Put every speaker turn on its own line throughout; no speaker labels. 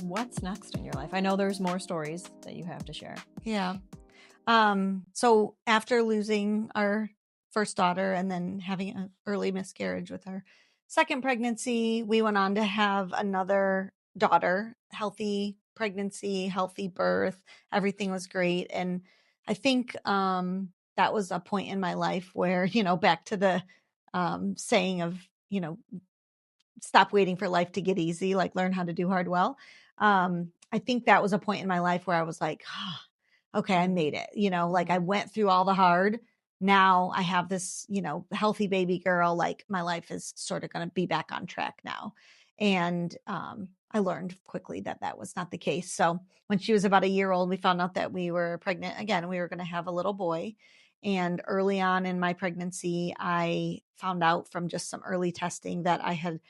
What's next in your life? I know there's more stories that you have to share.
Yeah. So after losing our first daughter and then having an early miscarriage with our second pregnancy, we went on to have another daughter, healthy pregnancy, healthy birth. Everything was great. And I think that was a point in my life where, back to the saying of, stop waiting for life to get easy, like learn how to do hard well. I think that was a point in my life where I was like, okay, I made it, like I went through all the hard. Now I have this, healthy baby girl, like my life is sort of going to be back on track now. And I learned quickly that that was not the case. So when she was about a year old, we found out that we were pregnant again. We were going to have a little boy. And early on in my pregnancy, I found out from just some early testing that I had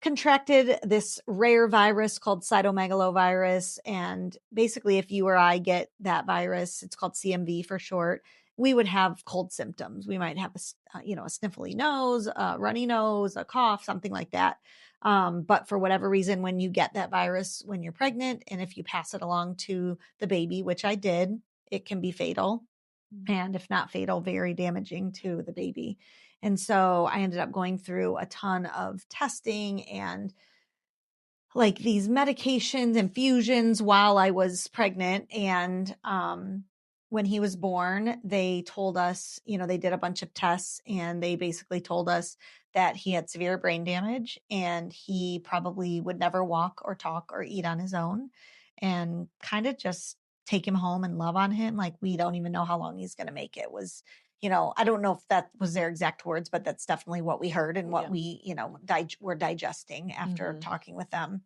contracted this rare virus called cytomegalovirus. And basically, if you or I get that virus, it's called CMV for short, we would have cold symptoms. We might have a sniffly nose, a runny nose, a cough, something like that. But for whatever reason, when you get that virus when you're pregnant, and if you pass it along to the baby, which I did, it can be fatal. And if not fatal, very damaging to the baby. And so I ended up going through a ton of testing and like these medications, infusions while I was pregnant. And when he was born, they told us, they did a bunch of tests and they basically told us that he had severe brain damage and he probably would never walk or talk or eat on his own, and kind of just take him home and love on him. Like, we don't even know how long he's going to make it. Was, I don't know if that was their exact words, but that's definitely what we heard and what we, were digesting after talking with them.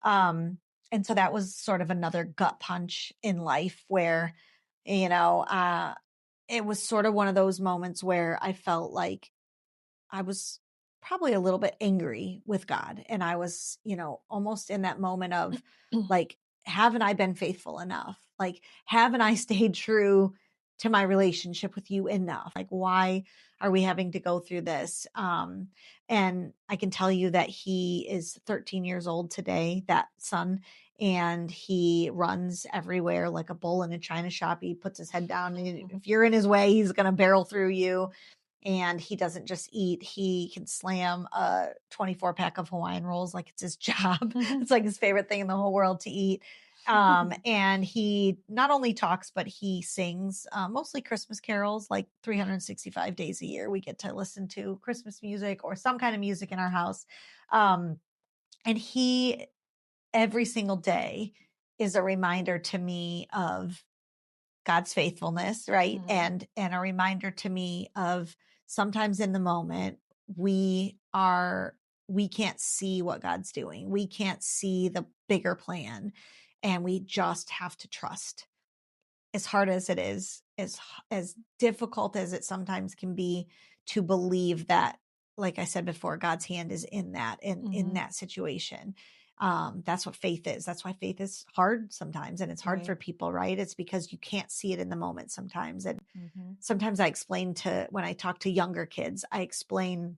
And so that was sort of another gut punch in life where, it was sort of one of those moments where I felt like I was probably a little bit angry with God. And I was, almost in that moment of like, haven't I been faithful enough? Like, haven't I stayed true to my relationship with you enough? Like, why are we having to go through this? And I can tell you that he is 13 years old today, that son, and he runs everywhere like a bull in a china shop. He puts his head down. And if you're in his way, he's going to barrel through you. And he doesn't just eat, he can slam a 24 pack of Hawaiian rolls like it's his job. It's like his favorite thing in the whole world to eat. And he not only talks, but he sings mostly Christmas carols, like 365 days a year. We get to listen to Christmas music or some kind of music in our house. And he, every single day, is a reminder to me of God's faithfulness, right? And a reminder to me of sometimes in the moment, we can't see what God's doing. We can't see the bigger plan, and we just have to trust. As hard as it is, as difficult as it sometimes can be to believe that, like I said before, God's hand is in that, in that situation. That's what faith is. That's why faith is hard sometimes. And it's hard for people, right? It's because you can't see it in the moment sometimes. And sometimes I explain when I talk to younger kids, I explain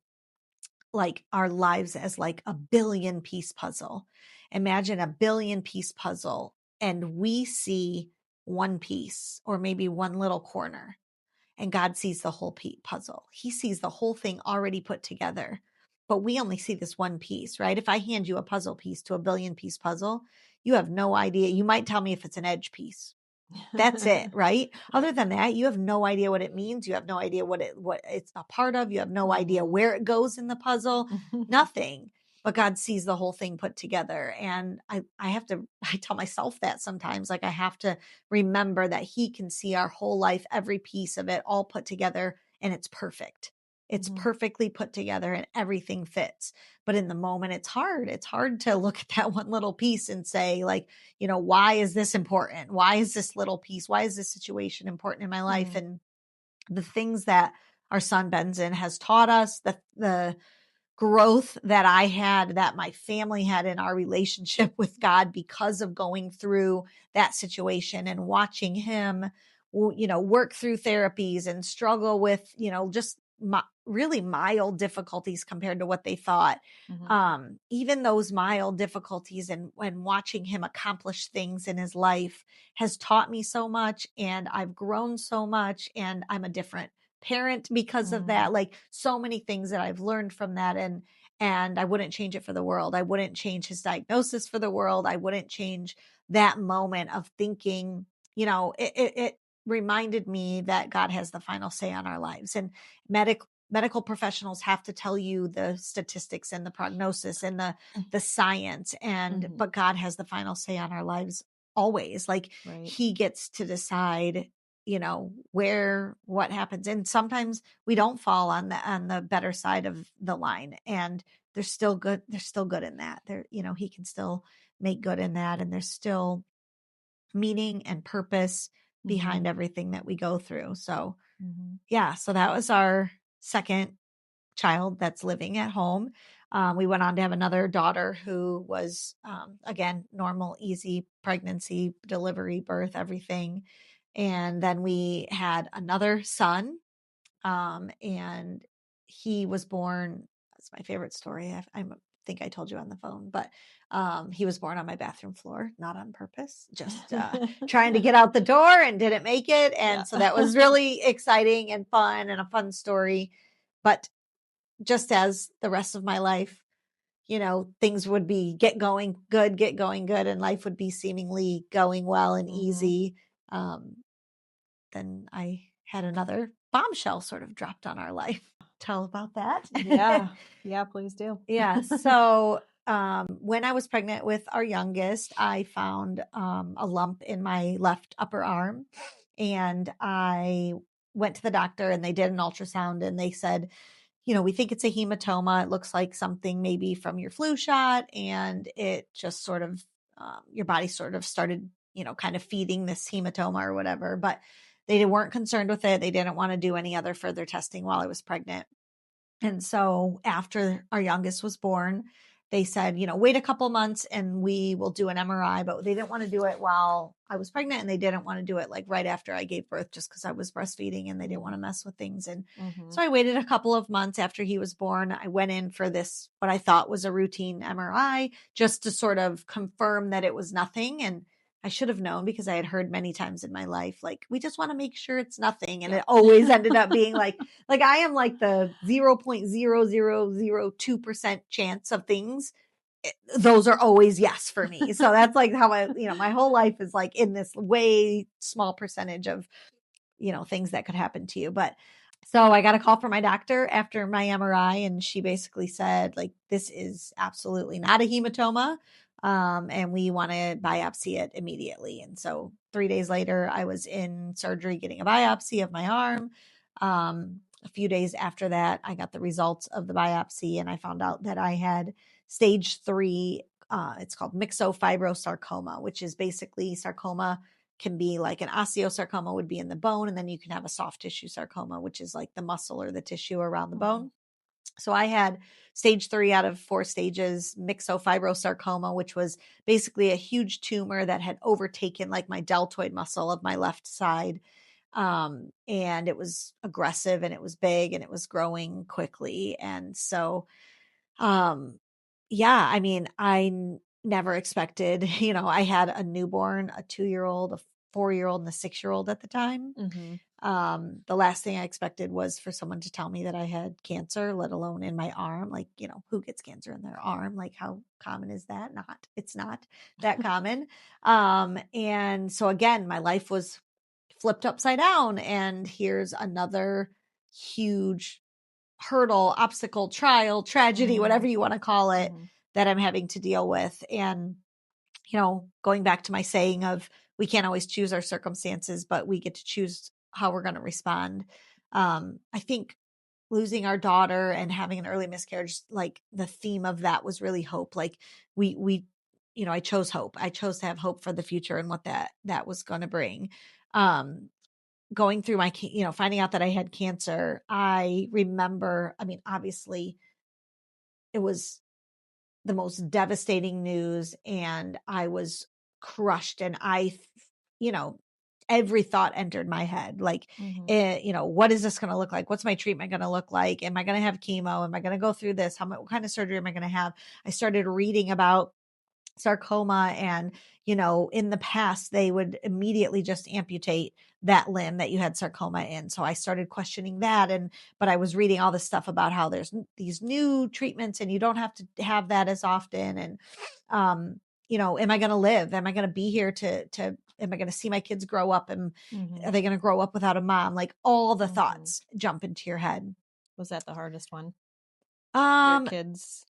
like our lives as like a 1,000,000,000-piece puzzle. Imagine a 1,000,000,000-piece puzzle and we see one piece or maybe one little corner, and God sees the whole puzzle. He sees the whole thing already put together. But we only see this one piece, right? If I hand you a puzzle piece to a 1,000,000,000-piece puzzle, you have no idea. You might tell me if it's an edge piece. That's it, right? Other than that, you have no idea what it means. You have no idea what it's a part of. You have no idea where it goes in the puzzle. Nothing. But God sees the whole thing put together. And I tell myself that sometimes, like I have to remember that he can see our whole life, every piece of it all put together, and it's perfect. It's perfectly put together and everything fits. But in the moment, it's hard. It's hard to look at that one little piece and say, like, why is this important? Why is this little piece? Why is this situation important in my life? And the things that our son Benson has taught us, the growth that I had, that my family had in our relationship with God because of going through that situation and watching him, work through therapies and struggle with, just really mild difficulties compared to what they thought. Even those mild difficulties and when watching him accomplish things in his life has taught me so much, and I've grown so much, and I'm a different parent because of that. Like so many things that I've learned from that, and I wouldn't change it for the world. I wouldn't change his diagnosis for the world. I wouldn't change that moment of thinking, it reminded me that God has the final say on our lives, and medical professionals have to tell you the statistics and the prognosis and the science, but God has the final say on our lives always. Like he gets to decide, what happens. And sometimes we don't fall on the better side of the line, and they're still good in that. He can still make good in that, and there's still meaning and purpose behind everything that we go through. So yeah, so that was our second child that's living at home. We went on to have another daughter who was, again, normal, easy pregnancy, delivery, birth, everything. And then we had another son, and he was born. That's my favorite story. I think I told you on the phone, but he was born on my bathroom floor, not on purpose, just trying to get out the door and didn't make it. And so that was really exciting and fun, and a fun story. But just as the rest of my life, things would be get going good, and life would be seemingly going well and easy. Then I had another bombshell sort of dropped on our life. Tell about that.
Yeah, please do.
Yeah. So when I was pregnant with our youngest, I found a lump in my left upper arm, and I went to the doctor, and they did an ultrasound, and they said, we think it's a hematoma. It looks like something maybe from your flu shot, and it just sort of, your body sort of started, kind of feeding this hematoma or whatever, but they weren't concerned with it. They didn't want to do any other further testing while I was pregnant. And so after our youngest was born, they said, wait a couple months and we will do an MRI, but they didn't want to do it while I was pregnant, and they didn't want to do it like right after I gave birth, just because I was breastfeeding and they didn't want to mess with things. And so I waited a couple of months after he was born. I went in for this, what I thought was a routine MRI, just to sort of confirm that it was nothing. And I should have known, because I had heard many times in my life, like, we just want to make sure it's nothing. And it always ended up being like I am like the 0.0002% chance of things. Those are always yes for me. So that's like how my whole life is like in this way small percentage of, things that could happen to you. But so I got a call from my doctor after my MRI, and she basically said, like, this is absolutely not a hematoma. And we want to biopsy it immediately. And so 3 days later, I was in surgery getting a biopsy of my arm. A few days after that, I got the results of the biopsy, and I found out that I had stage 3. It's called myxofibrosarcoma, which is basically sarcoma. Can be like an osteosarcoma would be in the bone, and then you can have a soft tissue sarcoma, which is like the muscle or the tissue around the bone. So I had stage 3 out of 4 stages, myxofibrosarcoma, which was basically a huge tumor that had overtaken like my deltoid muscle of my left side. And it was aggressive, and it was big, and it was growing quickly. And so, yeah, I mean, never expected, I had a newborn, a 2-year-old, a 4-year-old, and a 6-year-old at the time. The last thing I expected was for someone to tell me that I had cancer, let alone in my arm. Like, who gets cancer in their arm? Like, how common is that? It's not that common. And so again, my life was flipped upside down, and here's another huge hurdle, obstacle, trial, tragedy, whatever you want to call it, that I'm having to deal with. And, going back to my saying of, we can't always choose our circumstances, but we get to choose how we're going to respond. I think losing our daughter and having an early miscarriage, like the theme of that was really hope. Like we, I chose hope. I chose to have hope for the future and what that was going to bring. Going through my, finding out that I had cancer, I remember, obviously it was the most devastating news, and I was crushed, and I, every thought entered my head. Like, what is this going to look like? What's my treatment going to look like? Am I going to have chemo? Am I going to go through this? What kind of surgery am I going to have? I started reading about sarcoma, and in the past they would immediately just amputate that limb that you had sarcoma in. So I started questioning that, but I was reading all this stuff about how there's these new treatments and you don't have to have that as often. And am I going to live? Am I going to be here to am I going to see my kids grow up, and are they going to grow up without a mom? Like, all the thoughts jump into your head.
Was that the hardest one? Your kids?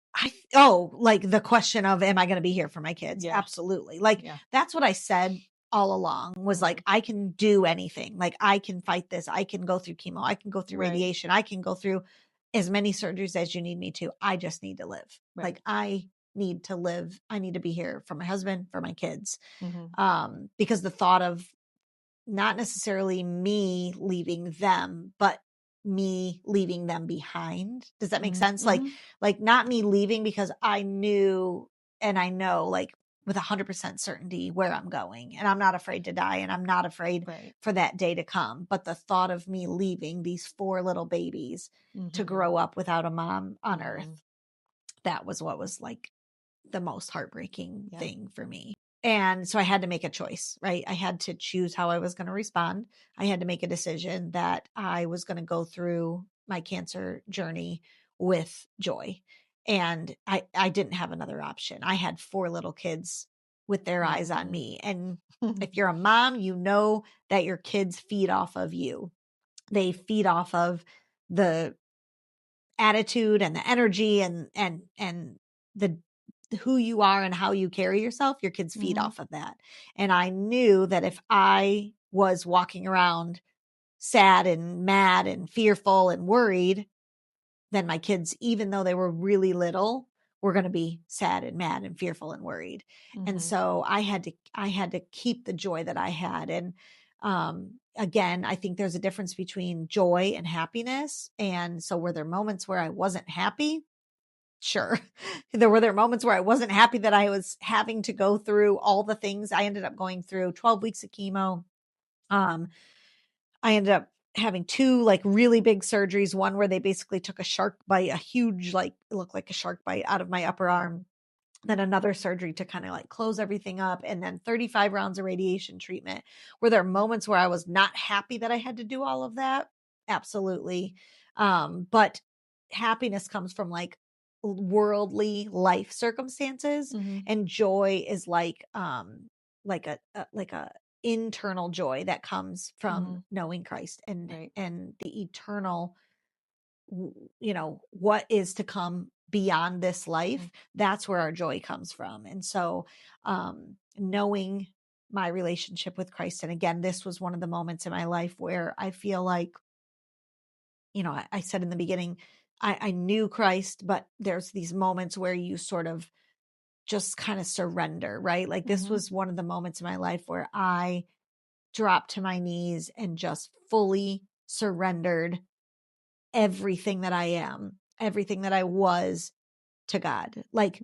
Like the question of, am I going to be here for my kids? Yeah. Absolutely. Like, that's what I said all along, was like, I can do anything. Like, I can fight this. I can go through chemo. I can go through radiation. I can go through as many surgeries as you need me to. I just need to live. Right. Like, I need to live. I need to be here for my husband, for my kids. Because the thought of not necessarily me leaving them, but me leaving them behind. Does that make sense? Like not me leaving because I knew, and I know, like, with 100% certainty where I'm going, and I'm not afraid to die, and I'm not afraid for that day to come. But the thought of me leaving these 4 little babies to grow up without a mom on earth, that was what was like the most heartbreaking thing for me. And so I had to make a choice, right? I had to choose how I was going to respond. I had to make a decision that I was going to go through my cancer journey with joy. And I didn't have another option. I had 4 little kids with their eyes on me. And if you're a mom, you know that your kids feed off of you. They feed off of the attitude and the energy and the who you are and how you carry yourself. Your kids feed off of that. And I knew that if I was walking around sad and mad and fearful and worried, then my kids, even though they were really little, were going to be sad and mad and fearful and worried. And so I had to keep the joy that I had. And again, I think there's a difference between joy and happiness. And so were there moments where I wasn't happy? Sure. Were there moments where I wasn't happy that I was having to go through all the things. I ended up going through 12 weeks of chemo. I ended up having 2 like really big surgeries. One where they basically took a shark bite, a huge, like, it looked like a shark bite out of my upper arm. Then another surgery to kind of like close everything up. And then 35 rounds of radiation treatment. Were there moments where I was not happy that I had to do all of that? Absolutely. But happiness comes from like worldly life circumstances, and joy is like a internal joy that comes from knowing Christ and the eternal, what is to come beyond this life. That's where our joy comes from. And so knowing my relationship with Christ, and again, this was one of the moments in my life where I feel like, I said in the beginning, I knew Christ, but there's these moments where you sort of just kind of surrender, right? Like, this was one of the moments in my life where I dropped to my knees and just fully surrendered everything that I am, everything that I was, to God. Like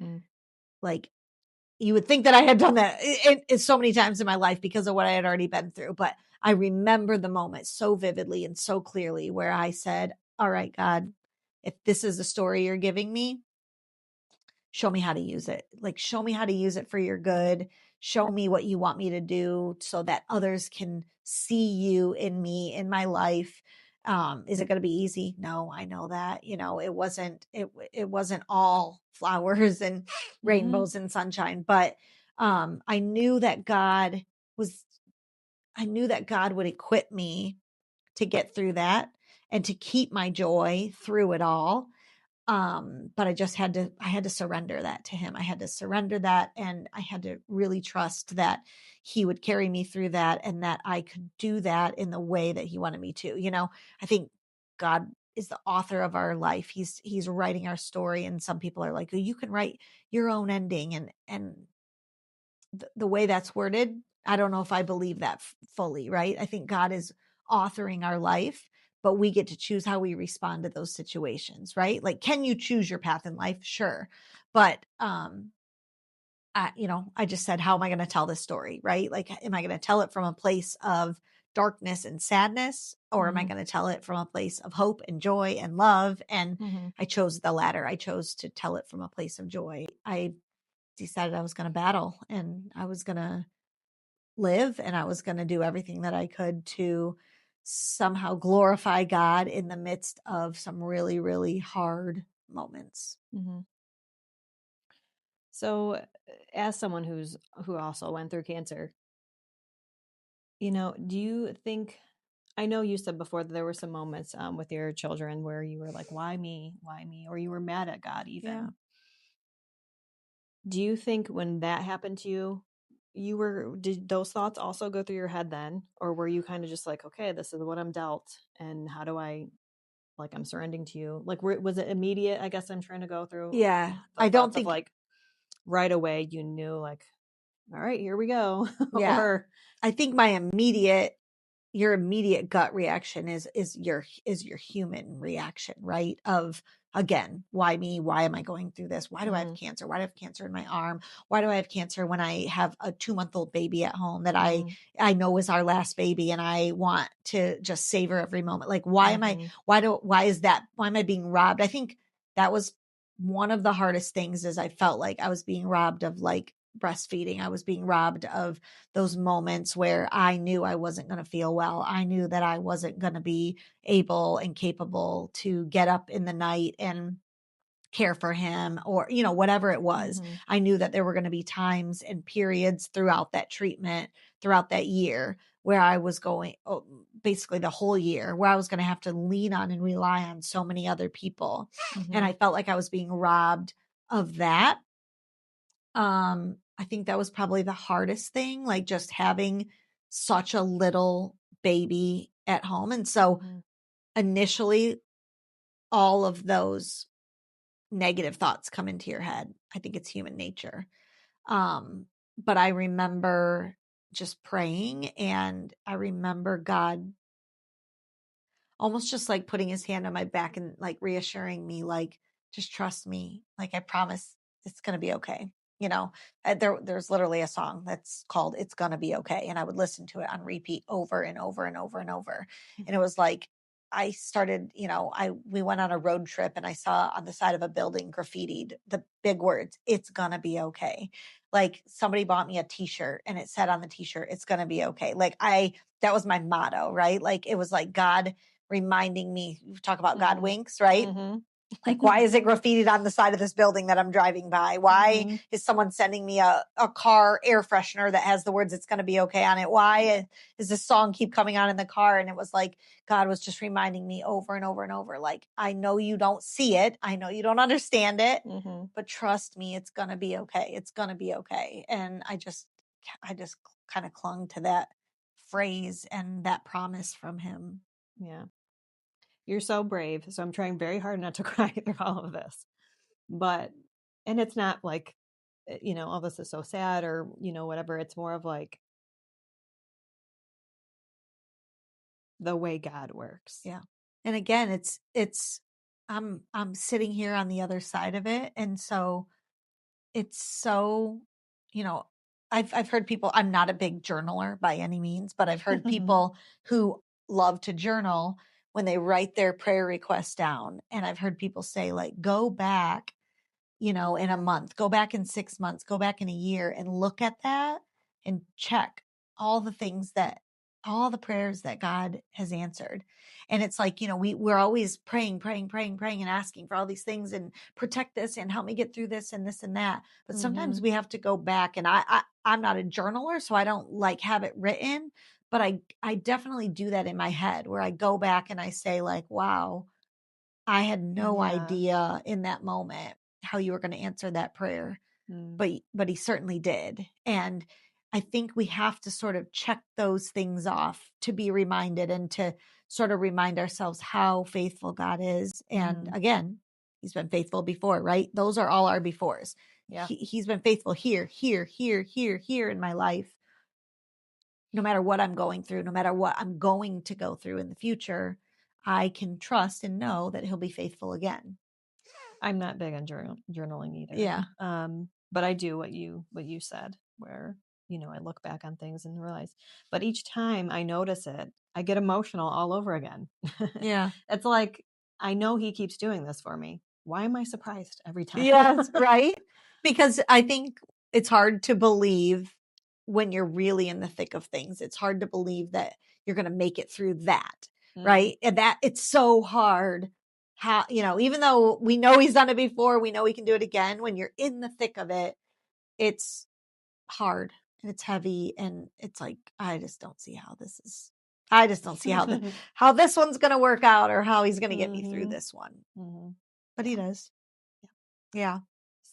you would think that I had done that it so many times in my life because of what I had already been through. But I remember the moment so vividly and so clearly where I said, all right, God, if this is the story you're giving me, show me how to use it. Like, show me how to use it for your good. Show me what you want me to do so that others can see you in me, in my life. Is it going to be easy? No, I know that, it wasn't all flowers and rainbows and sunshine, but, I knew that God would equip me to get through that and to keep my joy through it all. But I had to surrender that to him. I had to surrender that, and I had to really trust that he would carry me through that, and that I could do that in the way that he wanted me to. I think God is the author of our life. He's writing our story. And some people are like, oh, you can write your own ending. And the way that's worded, I don't know if I believe that fully, right? I think God is authoring our life, but we get to choose how we respond to those situations, right? Like, can you choose your path in life? Sure. But I just said, how am I going to tell this story? Right? Like, am I going to tell it from a place of darkness and sadness, or am I going to tell it from a place of hope and joy and love? And I chose the latter. I chose to tell it from a place of joy. I decided I was going to battle, and I was going to live, and I was going to do everything that I could to somehow glorify God in the midst of some really, really hard moments.
So, as someone who also went through cancer, do you think? I know you said before that there were some moments with your children where you were like, "Why me? Why me?" Or you were mad at God even.
Yeah.
Do you think when that happened to you, did those thoughts also go through your head then, or were you kind of just like, "Okay, this is what I'm dealt, and how do I I'm surrendering to you"? Like, was it immediate? I guess I'm trying to go through.
Yeah.
The
I don't
thoughts of
think,
like right away you knew like, all right, here we go.
yeah.
Or
I think your immediate gut reaction is your human reaction, right? Of, again, why me? Why am I going through this? Why do I have cancer? Why do I have cancer in my arm? Why do I have cancer when I have a 2-month-old baby at home that I know is our last baby, and I want to just savor every moment? Like, why am I being robbed? I think that was one of the hardest things, is I felt like I was being robbed of like breastfeeding. I was being robbed of those moments where I knew I wasn't going to feel well. I knew that I wasn't going to be able and capable to get up in the night and care for him, or, whatever it was. I knew that there were going to be times and periods throughout that treatment, throughout that year, where I was basically the whole year, where I was going to have to lean on and rely on so many other people. And I felt like I was being robbed of that. I think that was probably the hardest thing, like just having such a little baby at home. And so initially, all of those negative thoughts come into your head. I think it's human nature. But I remember just praying, and I remember God almost just like putting his hand on my back and like reassuring me, like, just trust me. Like, I promise it's going to be okay. There's literally a song that's called "It's Gonna Be Okay." And I would listen to it on repeat over and over and over and over. And it was like, I started, we went on a road trip, and I saw on the side of a building graffitied the big words, "It's gonna be okay." Like, somebody bought me a t-shirt, and it said on the t-shirt, "It's gonna be okay." Like, that was my motto, right? Like, it was like God reminding me, talk about God winks, right? Like, why is it graffitied on the side of this building that I'm driving by? Why is someone sending me a car air freshener that has the words "It's going to be okay" on it? Why does this song keep coming on in the car? And it was like, God was just reminding me over and over and over, like, I know you don't see it. I know you don't understand it, but trust me, it's going to be okay. It's going to be okay. And I just kind of clung to that phrase and that promise from him.
Yeah. You're so brave. So I'm trying very hard not to cry through all of this. And it's not like, all this is so sad or, whatever. It's more of like the way God works.
Yeah. And again, I'm sitting here on the other side of it. And so it's so, I've heard people, I'm not a big journaler by any means, but I've heard people who love to journal when they write their prayer requests down. And I've heard people say, like, go back, in a month, go back in 6 months, go back in a year, and look at that and check all the prayers that God has answered. And it's like, we're always praying, and asking for all these things, and protect this and help me get through this and this and that. But sometimes we have to go back, and I'm not a journaler, so I don't like have it written, but I definitely do that in my head, where I go back and I say, like, wow, I had no idea in that moment how you were going to answer that prayer, but he certainly did. And I think we have to sort of check those things off to be reminded, and to sort of remind ourselves how faithful God is. And again, he's been faithful before, right? Those are all our befores.
Yeah.
He's been faithful here in my life. No matter what I'm going through, no matter what I'm going to go through in the future, I can trust and know that he'll be faithful again.
I'm not big on journaling either.
Yeah.
But I do what you said, where, I look back on things and realize, but each time I notice it, I get emotional all over again.
Yeah.
It's like, I know he keeps doing this for me. Why am I surprised every time?
Yes, right? Because I think it's hard to believe when you're really in the thick of things. It's hard to believe that you're going to make it through that, right? And that it's so hard how, even though we know he's done it before, we know he can do it again. When you're in the thick of it, it's hard and it's heavy and it's like, I just don't see how how this one's going to work out or how he's going to get me through this one. But he does. Yeah.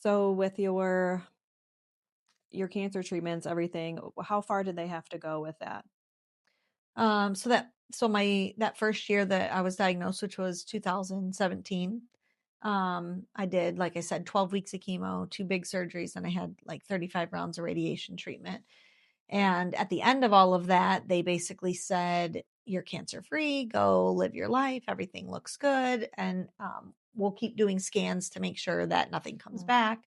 So with your cancer treatments, everything, how far did they have to go with that?
That first year that I was diagnosed, which was 2017, I did, like I said, 12 weeks of chemo, 2 big surgeries, and I had like 35 rounds of radiation treatment. And at the end of all of that, they basically said, you're cancer free, go live your life. Everything looks good. And we'll keep doing scans to make sure that nothing comes back.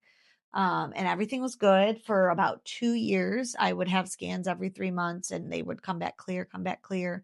And everything was good for about 2 years. I would have scans every 3 months and they would come back clear, come back clear.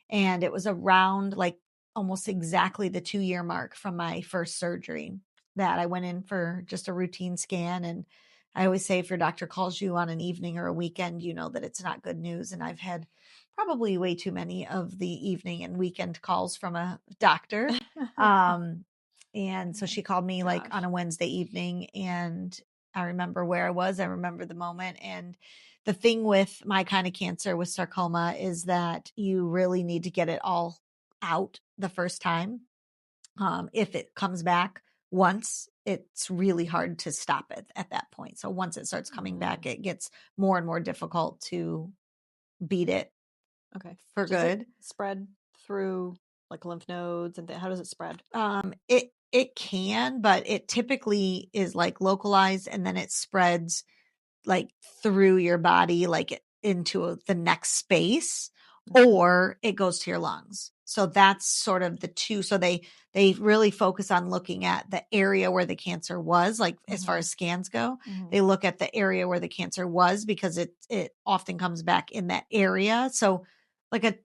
And it was around like almost exactly the 2-year mark from my first surgery that I went in for just a routine scan. And I always say, if your doctor calls you on an evening or a weekend, you know that it's not good news. And I've had probably way too many of the evening and weekend calls from a doctor. And so she called me like on a Wednesday evening, and I remember where I was. I remember the moment. And the thing with my kind of cancer with sarcoma is that you really need to get it all out the first time. If it comes back once, it's really hard to stop it at that point. So once it starts coming back, it gets more and more difficult to beat it.
Okay.
For
Does
good.
it spread through like lymph nodes and how does it spread?
It can, but it typically is like localized, and then it spreads like through your body, like into the next space, or it goes to your lungs. So that's sort of the two. So they really focus on looking at the area where the cancer was, like as far as scans go. They look at the area where the cancer was because it often comes back in that area. So like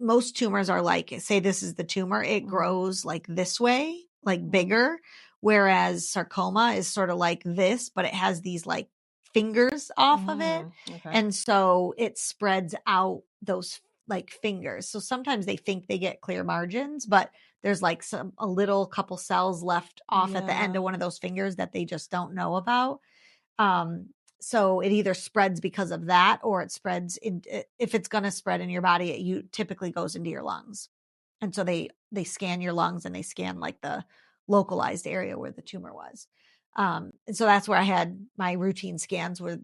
most tumors are like, say this is the tumor, it grows like this way, like bigger. Whereas sarcoma is sort of like this, but it has these like fingers off of it.
Okay.
And so it spreads out those like fingers. So sometimes they think they get clear margins, but there's like a little couple cells left off at the end of one of those fingers that they just don't know about. So it either spreads because of that, or it spreads if it's going to spread in your body, it typically goes into your lungs. And so they scan your lungs and they scan like the localized area where the tumor was. And so that's where I had my routine scans with,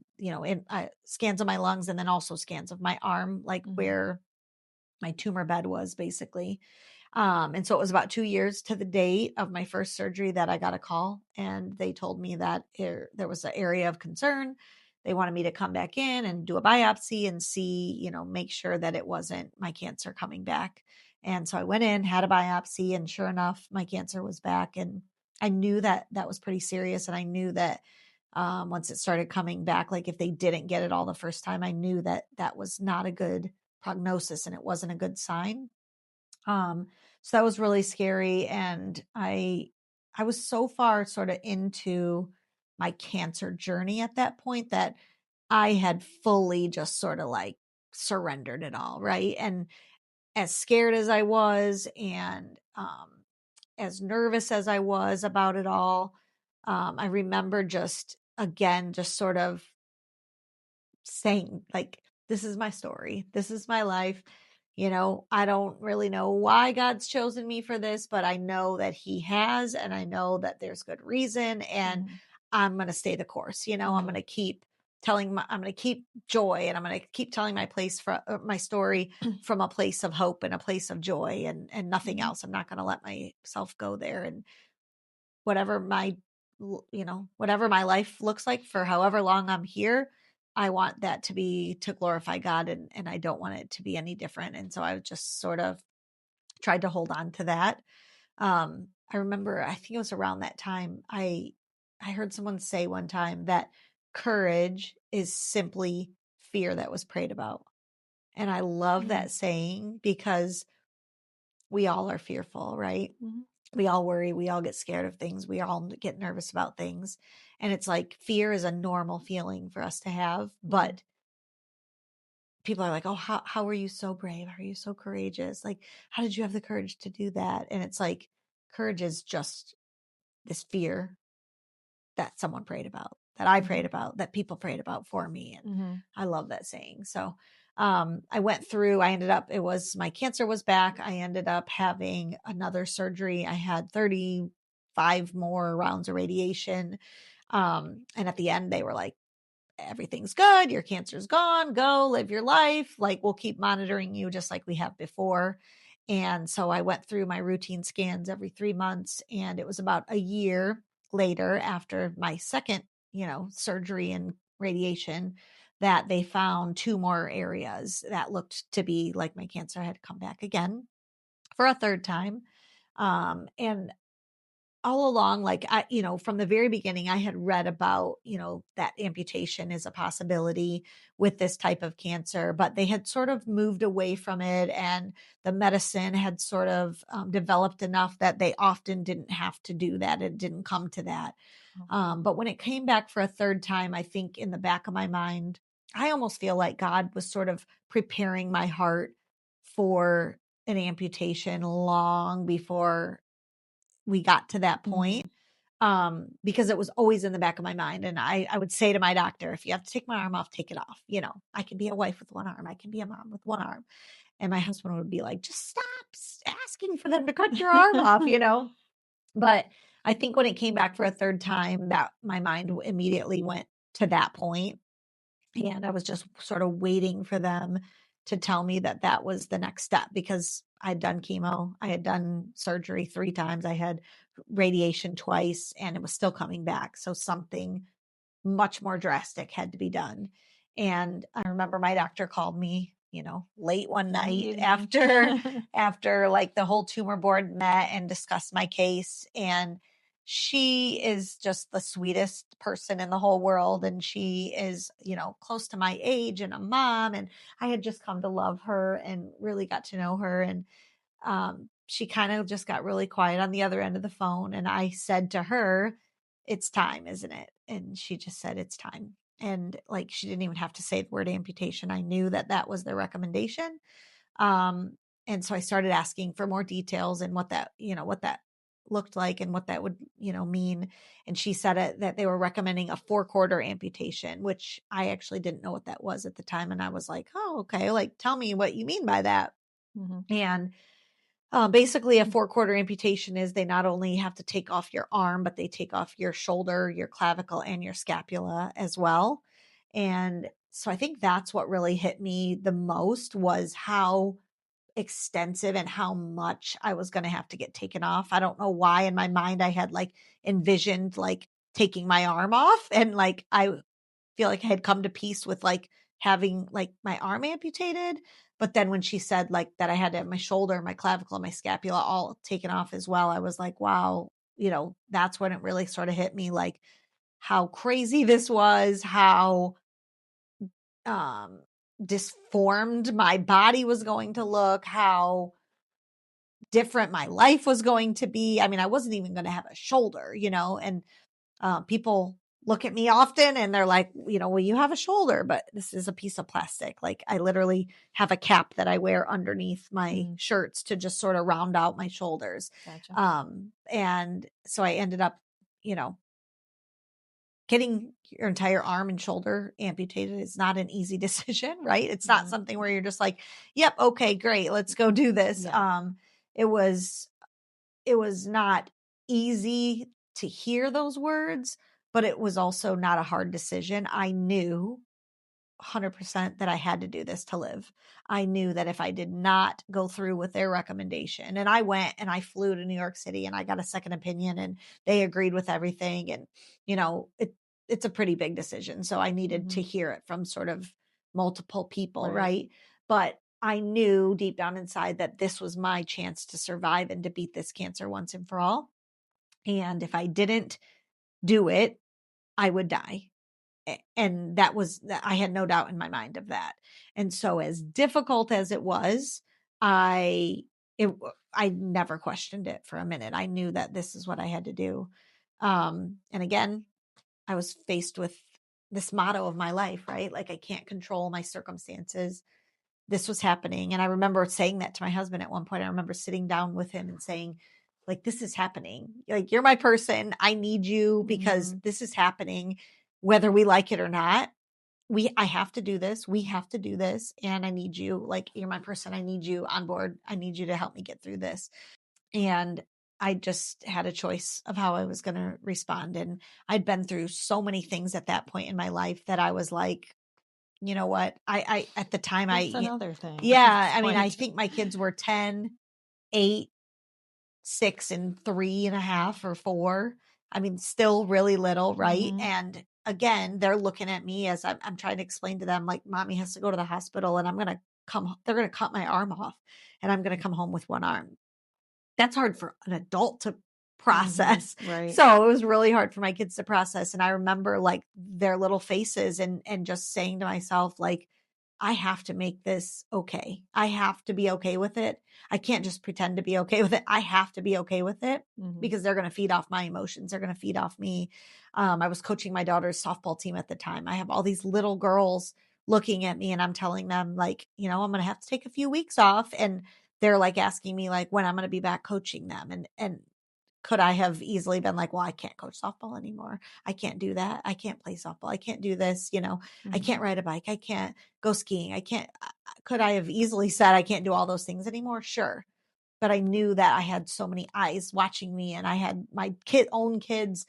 scans of my lungs, and then also scans of my arm, like where my tumor bed was basically. And so it was about 2 years to the date of my first surgery that I got a call, and they told me that there was an area of concern. They wanted me to come back in and do a biopsy and see, make sure that it wasn't my cancer coming back. And so I went in, had a biopsy, and sure enough, my cancer was back. And I knew that that was pretty serious. And I knew that once it started coming back, like if they didn't get it all the first time, I knew that that was not a good prognosis and it wasn't a good sign. So that was really scary. And I was so far sort of into my cancer journey at that point that I had fully just sort of like surrendered it all. Right. And as scared as I was, and as nervous as I was about it all, I remember just sort of saying like, this is my story. This is my life. I don't really know why God's chosen me for this, but I know that he has, and I know that there's good reason, and I'm going to stay the course. I'm going to keep I'm going to keep joy, and I'm going to keep telling my story from a place of hope and a place of joy, and nothing else. I'm not going to let myself go there. And whatever whatever my life looks like for however long I'm here, I want that to be to glorify God, and I don't want it to be any different. And so I just sort of tried to hold on to that. I remember, I think it was around that time, I I heard someone say one time that courage is simply fear that was prayed about. And I love that saying because we all are fearful, right?
Mm-hmm.
We all worry. We all get scared of things. We all get nervous about things. And it's like fear is a normal feeling for us to have. But people are like, oh, how were you so brave? How are you so courageous? Like, how did you have the courage to do that? And it's like, courage is just this fear that someone prayed about, that I prayed about, that people prayed about for me. And I love that saying. So I ended up, my cancer was back. I ended up having another surgery. I had 35 more rounds of radiation. And at the end, they were like, everything's good. Your cancer's gone. Go live your life. Like, we'll keep monitoring you just like we have before. And so I went through my routine scans every 3 months. And it was about a year later, after my second, surgery and radiation, that they found 2 more areas that looked to be like my cancer had come back again for a third time. And all along, like, from the very beginning, I had read about, that amputation is a possibility with this type of cancer, but they had sort of moved away from it, and the medicine had sort of developed enough that they often didn't have to do that. It didn't come to that. But when it came back for a third time, I think in the back of my mind, I almost feel like God was sort of preparing my heart for an amputation long before we got to that point, because it was always in the back of my mind. And I would say to my doctor, if you have to take my arm off, take it off. I can be a wife with one arm. I can be a mom with one arm. And my husband would be like, just stop asking for them to cut your arm off. But I think when it came back for a third time, that my mind immediately went to that point. And I was just sort of waiting for them to tell me that that was the next step, because I had done chemo, I had done surgery 3 times, I had radiation twice, and it was still coming back. So something much more drastic had to be done. And I remember my doctor called me, late one night after like the whole tumor board met and discussed my case. And she is just the sweetest person in the whole world. And she is, close to my age and a mom. And I had just come to love her and really got to know her. And she kind of just got really quiet on the other end of the phone. And I said to her, it's time, isn't it? And she just said, it's time. And like, she didn't even have to say the word amputation. I knew that that was their recommendation. And so I started asking for more details and what that looked like and what that would, mean. And she said that they were recommending a 4-quarter amputation, which I actually didn't know what that was at the time. And I was like, oh, okay. Like, tell me what you mean by that. And basically, a 4-quarter amputation is they not only have to take off your arm, but they take off your shoulder, your clavicle, and your scapula as well. And so I think that's what really hit me the most, was how extensive and how much I was going to have to get taken off. I don't know why in my mind I had like envisioned like taking my arm off, and like I feel like I had come to peace with like having like my arm amputated. But then when she said like that I had to have my shoulder, my clavicle, and my scapula all taken off as well, I was like, wow, that's when it really sort of hit me, like how crazy this was, how um disformed my body was going to look, how different my life was going to be. I mean, I wasn't even going to have a shoulder, and people look at me often and they're like, well, you have a shoulder, but this is a piece of plastic. Like, I literally have a cap that I wear underneath my shirts to just sort of round out my shoulders.
Gotcha.
And so I ended up, getting your entire arm and shoulder amputated is not an easy decision, right? It's not something where you're just like, yep, okay, great, let's go do this.
Yeah.
It was not easy to hear those words, but it was also not a hard decision. I knew 100% that I had to do this to live. I knew that if I did not go through with their recommendation, and I went and I flew to New York City and I got a second opinion and they agreed with everything. And, it's a pretty big decision. So I needed to hear it from sort of multiple people. Right. But I knew deep down inside that this was my chance to survive and to beat this cancer once and for all. And if I didn't do it, I would die. And that was, I had no doubt in my mind of that. And so as difficult as it was, I, it, I never questioned it for a minute. I knew that this is what I had to do. And again, I was faced with this motto of my life, right? Like, I can't control my circumstances. This was happening. And I remember saying that to my husband at one point. I remember sitting down with him and saying, like, this is happening. Like, you're my person. I need you because this is happening, whether we like it or not. I have to do this. We have to do this. And I need you. Like, you're my person. I need you on board. I need you to help me get through this. And I just had a choice of how I was going to respond. And I'd been through so many things at that point in my life that I was like, you know what? I at the time,
That's another thing.
yeah,
It's
I mean, I
like,
think my kids were 10, 8, 6, and 3.5 or 4. I mean, still really little, right?
Mhm.
And again, they're looking at me as I'm trying to explain to them, like, mommy has to go to the hospital and they're going to cut my arm off and I'm going to come home with one arm. That's hard for an adult to process.
Right.
So it was really hard for my kids to process. And I remember like their little faces and just saying to myself, like, I have to make this okay. I have to be okay with it. I can't just pretend to be okay with it. I have to be okay with it because they're going to feed off my emotions. They're going to feed off me. I was coaching my daughter's softball team at the time. I have all these little girls looking at me and I'm telling them, like, I'm going to have to take a few weeks off. And they're like asking me like when I'm going to be back coaching them. And could I have easily been like, well, I can't coach softball anymore. I can't do that. I can't play softball. I can't do this. I can't ride a bike. I can't go skiing. Could I have easily said I can't do all those things anymore? Sure. But I knew that I had so many eyes watching me and I had my own kids,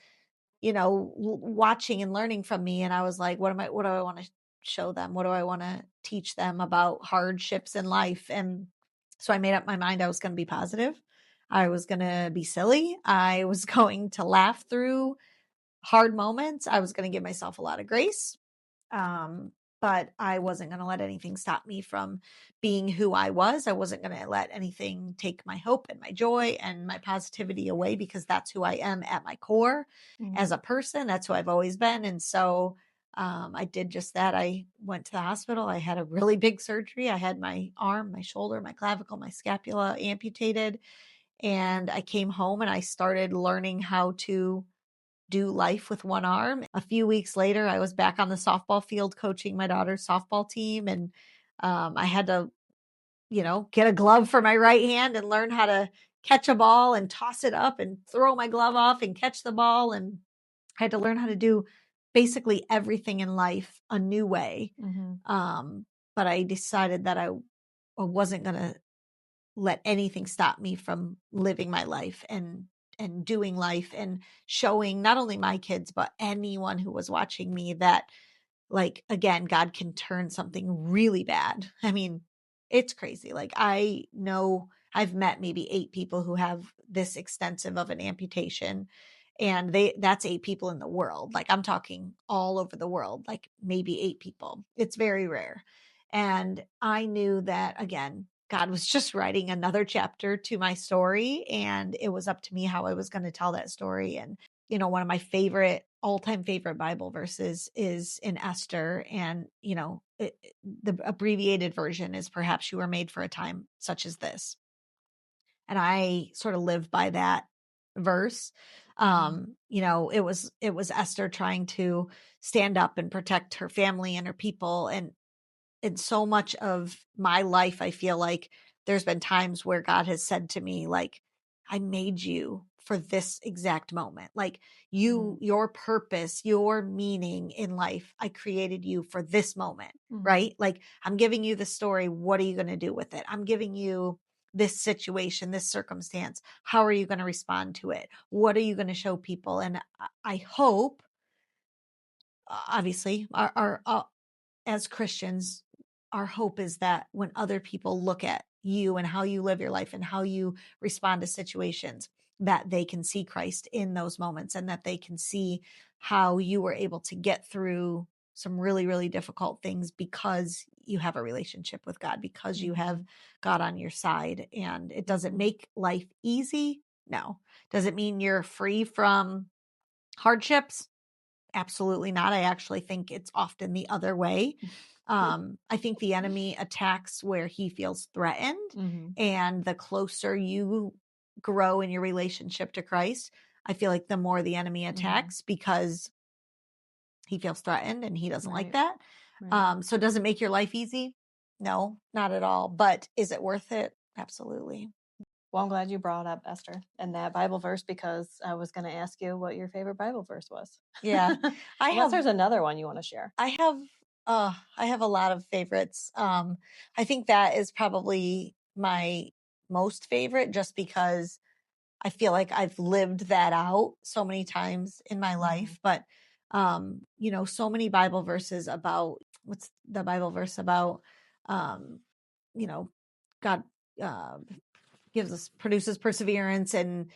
watching and learning from me. And I was like, what do I want to show them? What do I want to teach them about hardships in life? And so I made up my mind I was going to be positive. I was going to be silly. I was going to laugh through hard moments. I was going to give myself a lot of grace. Um, but I wasn't going to let anything stop me from being who I was. I wasn't going to let anything take my hope and my joy and my positivity away because that's who I am at my core as a person. That's who I've always been. And so I did just that. I went to the hospital. I had a really big surgery. I had my arm, my shoulder, my clavicle, my scapula amputated. And I came home and I started learning how to do life with one arm. A few weeks later, I was back on the softball field coaching my daughter's softball team. And I had to, get a glove for my right hand and learn how to catch a ball and toss it up and throw my glove off and catch the ball. And I had to learn how to do basically everything in life a new way. But I decided that I wasn't going to let anything stop me from living my life and doing life and showing not only my kids but anyone who was watching me that, like, again, God can turn something really bad. I mean, it's crazy. Like, I know I've met maybe 8 people who have this extensive of an amputation, and that's 8 people in the world. Like, I'm talking all over the world, like maybe 8 people. It's very rare. And I knew that, again, God was just writing another chapter to my story, and it was up to me how I was going to tell that story. And one of my all-time favorite Bible verses is in Esther. And, the abbreviated version is perhaps you were made for a time such as this. And I sort of live by that verse. It was Esther trying to stand up and protect her family and her people. And in so much of my life, I feel like there's been times where God has said to me, like, I made you for this exact moment. Like, your purpose, your meaning in life, I created you for this moment, right? Like, I'm giving you the story. What are you going to do with it? I'm giving you this situation, this circumstance. How are you going to respond to it? What are you going to show people? And I hope, obviously, our as Christians, our hope is that when other people look at you and how you live your life and how you respond to situations, that they can see Christ in those moments and that they can see how you were able to get through some really, really difficult things because you have a relationship with God, because you have God on your side. And it doesn't make life easy. No. Does it mean you're free from Hardships? Absolutely not. I actually think it's often the other way. I think the enemy attacks where he feels threatened.
Mm-hmm.
And the closer you grow in your relationship to Christ, I feel like the more the enemy attacks because he feels threatened and he doesn't like
Right.
that.
Right.
So does it make your life easy? No, not at all. But is it worth it? Absolutely.
Well, I'm glad you brought up Esther and that Bible verse because I was going to ask you what your favorite Bible verse was.
Yeah. I
Unless
have
there's another one you want to share.
I have I have a lot of favorites. I think that is probably my most favorite just because I feel like I've lived that out so many times in my life. But so many Bible verses about what's the Bible verse about um, you know, God uh, produces perseverance and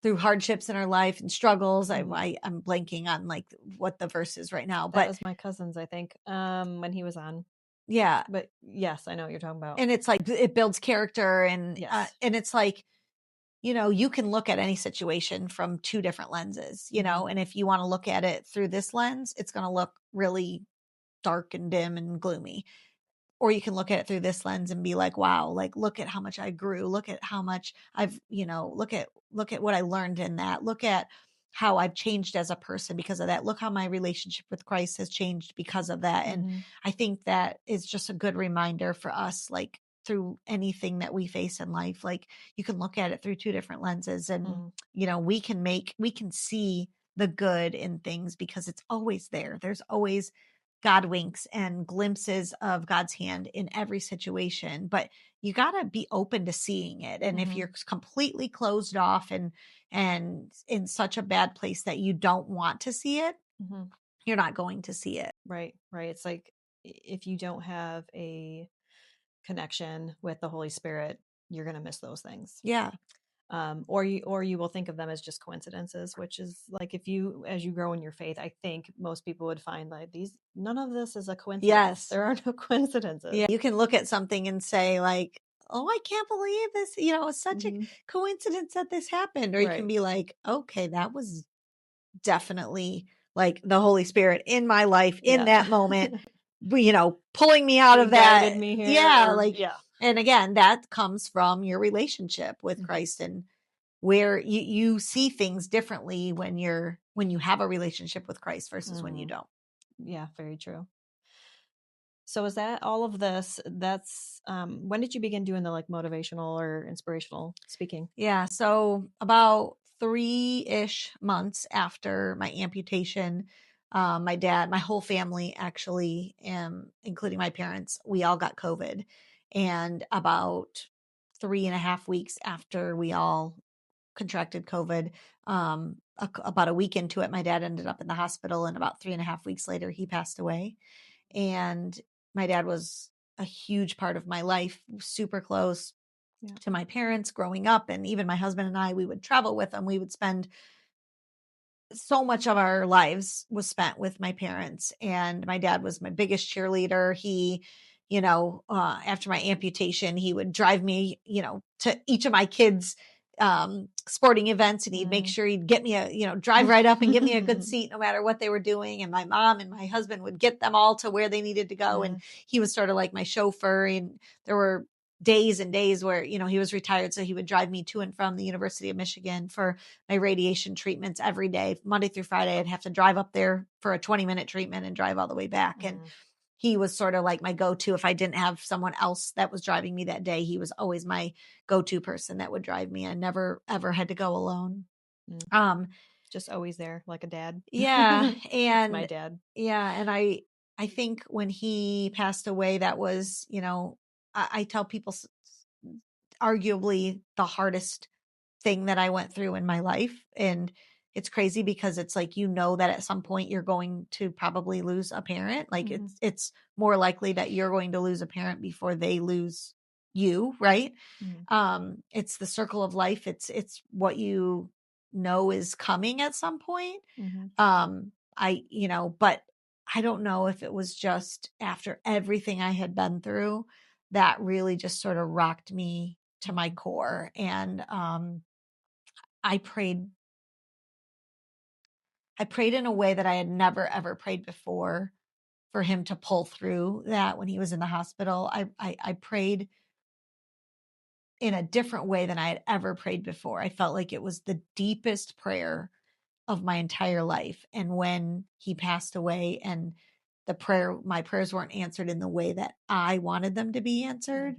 through hardships in our life and struggles. I'm blanking on like what the verse is right now,
That
but
was my cousin's, I think, when he was on.
yeah.
But yes, I know what you're talking about.
And it's like it builds character
Yes.
and it's like, you can look at any situation from two different lenses, and if you want to look at it through this lens, it's going to look really dark and dim and gloomy. Or you can look at it through this lens and be like, wow, like look at how much I grew. Look at how much I've, look at what I learned in that. Look at how I've changed as a person because of that. Look how my relationship with Christ has changed because of that. And I think that is just a good reminder for us, like through anything that we face in life. Like you can look at it through two different lenses and, we can see the good in things because it's always there. There's always God winks and glimpses of God's hand in every situation, but you got to be open to seeing it. And if you're completely closed off and in such a bad place that you don't want to see it, you're not going to see it.
Right. Right. It's like if you don't have a connection with the Holy Spirit, you're going to miss those things.
Yeah.
Or you will think of them as just coincidences, which is like if you as you grow in your faith, I think most people would find like none of this is a coincidence.
Yes.
There are no coincidences.
Yeah. You can look at something and say like, oh, I can't believe this, it's such a coincidence that this happened. Or you can be like, okay, that was definitely like the Holy Spirit in my life in that moment, pulling me out of that.
Guided me here.
Yeah. And again, that comes from your relationship with Christ and where you see things differently when you have a relationship with Christ versus when you don't.
Yeah, very true. So is that all of this? That's when did you begin doing the like motivational or inspirational speaking?
Yeah. So about 3-ish months after my amputation, my whole family actually, including my parents, we all got COVID. And about 3.5 weeks after we all contracted COVID, about a week into it, my dad ended up in the hospital. And about 3.5 weeks later, he passed away. And my dad was a huge part of my life, super close to my parents growing up. And even my husband and I, we would travel with them. We would spend so much of our lives was spent with my parents, and my dad was my biggest cheerleader. He, after my amputation, he would drive me, to each of my kids' sporting events, and he'd make sure he'd get me drive right up and give me a good seat no matter what they were doing. And my mom and my husband would get them all to where they needed to go. And he was sort of like my chauffeur. And there were days and days where, he was retired. So he would drive me to and from the University of Michigan for my radiation treatments every day, Monday through Friday. I'd have to drive up there for a 20-minute treatment and drive all the way back. And he was sort of like my go-to. If I didn't have someone else that was driving me that day, he was always my go-to person that would drive me. I never, ever had to go alone.
Just always there like a dad.
Yeah. And
my dad.
Yeah. And I think when he passed away, that was, I tell people arguably the hardest thing that I went through in my life. And it's crazy because it's like, that at some point you're going to probably lose a parent. Like it's more likely that you're going to lose a parent before they lose you. Right. It's the circle of life. It's what you know is coming at some point. But I don't know if it was just after everything I had been through that really just sort of rocked me to my core. And I prayed I prayed in a way that I had never, ever prayed before for him to pull through that when he was in the hospital. I prayed in a different way than I had ever prayed before. I felt like it was the deepest prayer of my entire life. And when he passed away and my prayers weren't answered in the way that I wanted them to be answered,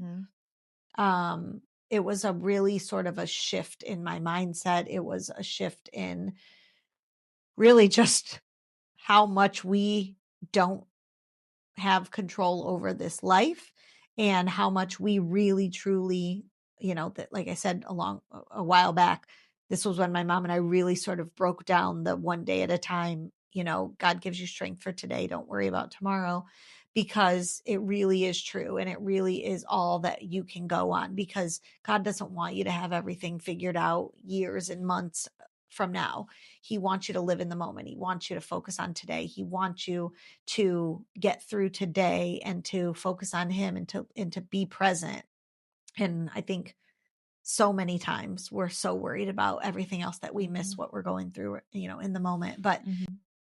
um, it was a really sort of a shift in my mindset. It was a shift in really just how much we don't have control over this life and how much we really truly, that, like I said a while back, this was when my mom and I really sort of broke down the one day at a time. God gives you strength for today, don't worry about tomorrow, because it really is true, and it really is all that you can go on, because God doesn't want you to have everything figured out years and months from now. He wants you to live in the moment. He wants you to focus on today. He wants you to get through today and to focus on him and to be present. And I think so many times we're so worried about everything else that we miss what we're going through, in the moment. But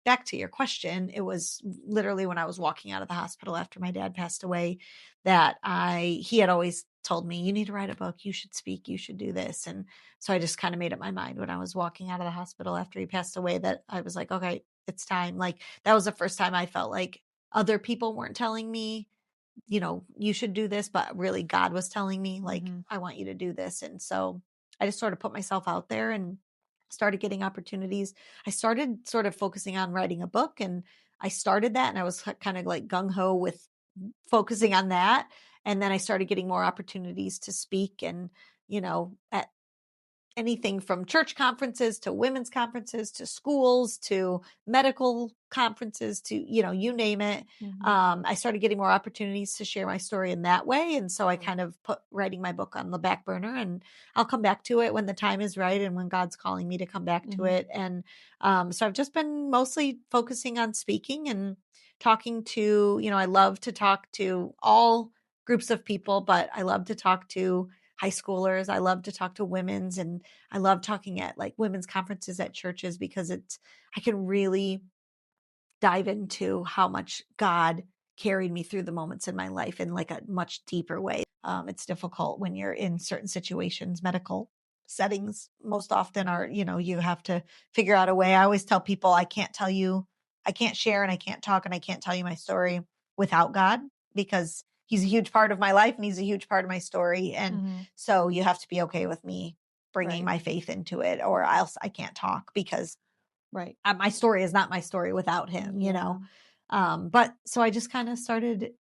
back to your question, it was literally when I was walking out of the hospital after my dad passed away that he had always told me, you need to write a book, you should speak, you should do this. And so I just kind of made up my mind when I was walking out of the hospital after he passed away that I was like, okay, it's time. Like, that was the first time I felt like other people weren't telling me, you should do this, but really God was telling me, like, I want you to do this. And so I just sort of put myself out there and started getting opportunities. I started sort of focusing on writing a book, and I started that, and I was kind of like gung ho with focusing on that. And then I started getting more opportunities to speak, and, at anything from church conferences to women's conferences to schools to medical conferences to, you name it. I started getting more opportunities to share my story in that way. And so I kind of put writing my book on the back burner, and I'll come back to it when the time is right and when God's calling me to come back to it. And so I've just been mostly focusing on speaking and talking to, I love to talk to all groups of people, but I love to talk to high schoolers. I love to talk to women's, and I love talking at like women's conferences at churches, because I can really dive into how much God carried me through the moments in my life in like a much deeper way. It's difficult when you're in certain situations, medical settings most often are, you have to figure out a way. I always tell people I can't share, and I can't talk, and I can't tell you my story without God, because he's a huge part of my life and he's a huge part of my story. And so you have to be okay with me bringing my faith into it, or else I can't talk, because my story is not my story without him, but so I just kind of started,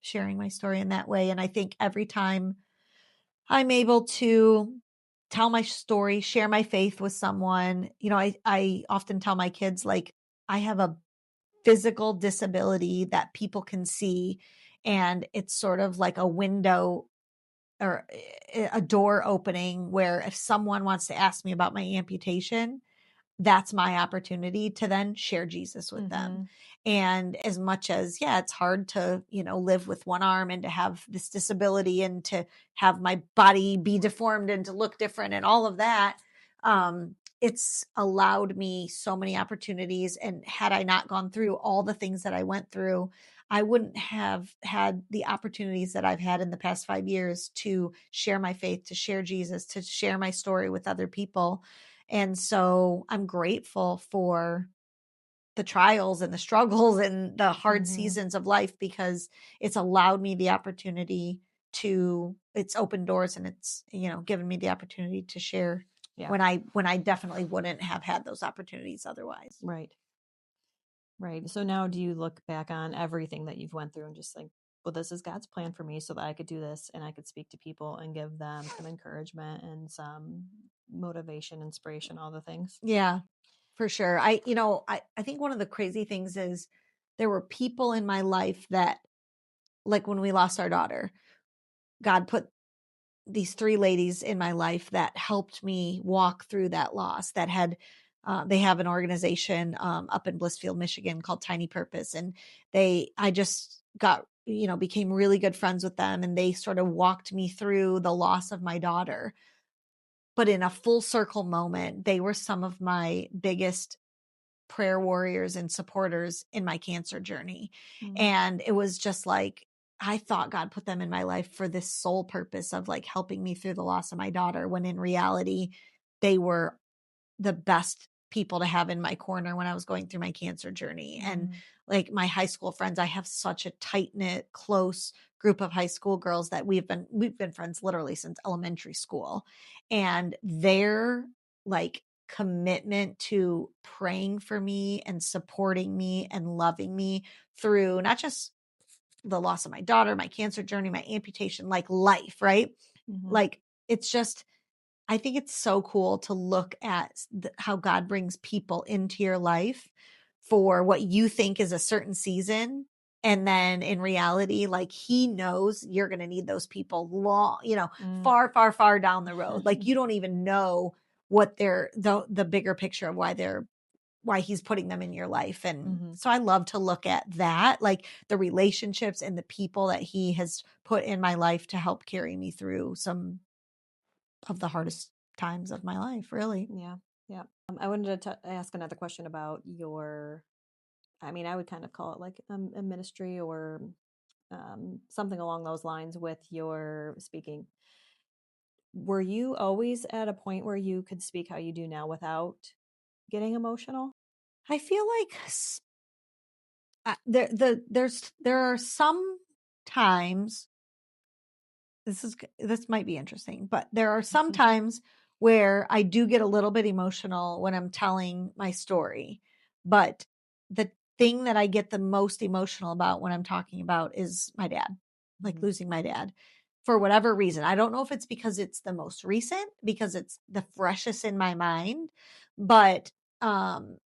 sharing my story in that way. And I think every time I'm able to tell my story, share my faith with someone, I often tell my kids, like, I have a physical disability that people can see, and it's sort of like a window or a door opening, where if someone wants to ask me about my amputation, that's my opportunity to then share Jesus with them. And as much as, it's hard to, live with one arm and to have this disability and to have my body be deformed and to look different and all of that, it's allowed me so many opportunities. And had I not gone through all the things that I went through, I wouldn't have had the opportunities that I've had in the past 5 years to share my faith, to share Jesus, to share my story with other people. And so I'm grateful for the trials and the struggles and the hard seasons of life, because it's allowed me the opportunity it's opened doors, and it's, given me the opportunity to share when I definitely wouldn't have had those opportunities otherwise.
Right. So now do you look back on everything that you've went through and just think, well, this is God's plan for me so that I could do this and I could speak to people and give them some encouragement and some motivation, inspiration, all the things?
Yeah, for sure. I think one of the crazy things is there were people in my life that, like when we lost our daughter, God put these three ladies in my life that helped me walk through that loss, that had they have an organization up in Blissfield, Michigan called Tiny Purpose. And I just became really good friends with them. And they sort of walked me through the loss of my daughter. But in a full circle moment, they were some of my biggest prayer warriors and supporters in my cancer journey.
Mm.
And it was just like, I thought God put them in my life for this sole purpose of like helping me through the loss of my daughter, when in reality, they were the best people to have in my corner when I was going through my cancer journey. And like my high school friends, I have such a tight knit, close group of high school girls that we've been friends literally since elementary school. And their like commitment to praying for me and supporting me and loving me through not just the loss of my daughter, my cancer journey, my amputation, like life, right? Like it's just, I think it's so cool to look at how God brings people into your life for what you think is a certain season. And then in reality, like he knows you're going to need those people long, far, far, far down the road. Like you don't even know what the bigger picture of why he's putting them in your life. And so I love to look at that, like the relationships and the people that he has put in my life to help carry me through some of the hardest times of my life, really.
Yeah. Yeah. I wanted to ask another question about I would kind of call it like a ministry or something along those lines with your speaking. Were you always at a point where you could speak how you do now without getting emotional?
I feel like there are some times, this might be interesting, but there are some times where I do get a little bit emotional when I'm telling my story. But the thing that I get the most emotional about when I'm talking about is my dad, like losing my dad for whatever reason. I don't know if it's because it's the most recent, because it's the freshest in my mind, but I'm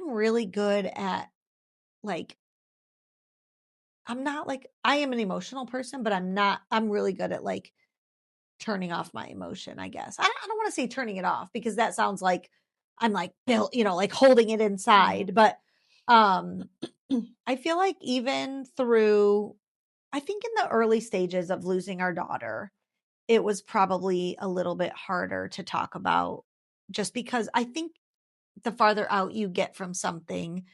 really good at like, I am an emotional person, but I'm really good at like turning off my emotion, I guess. I don't want to say turning it off because that sounds like I'm like built, like holding it inside. But I feel like even through, I think in the early stages of losing our daughter, it was probably a little bit harder to talk about, just because I think the farther out you get from something,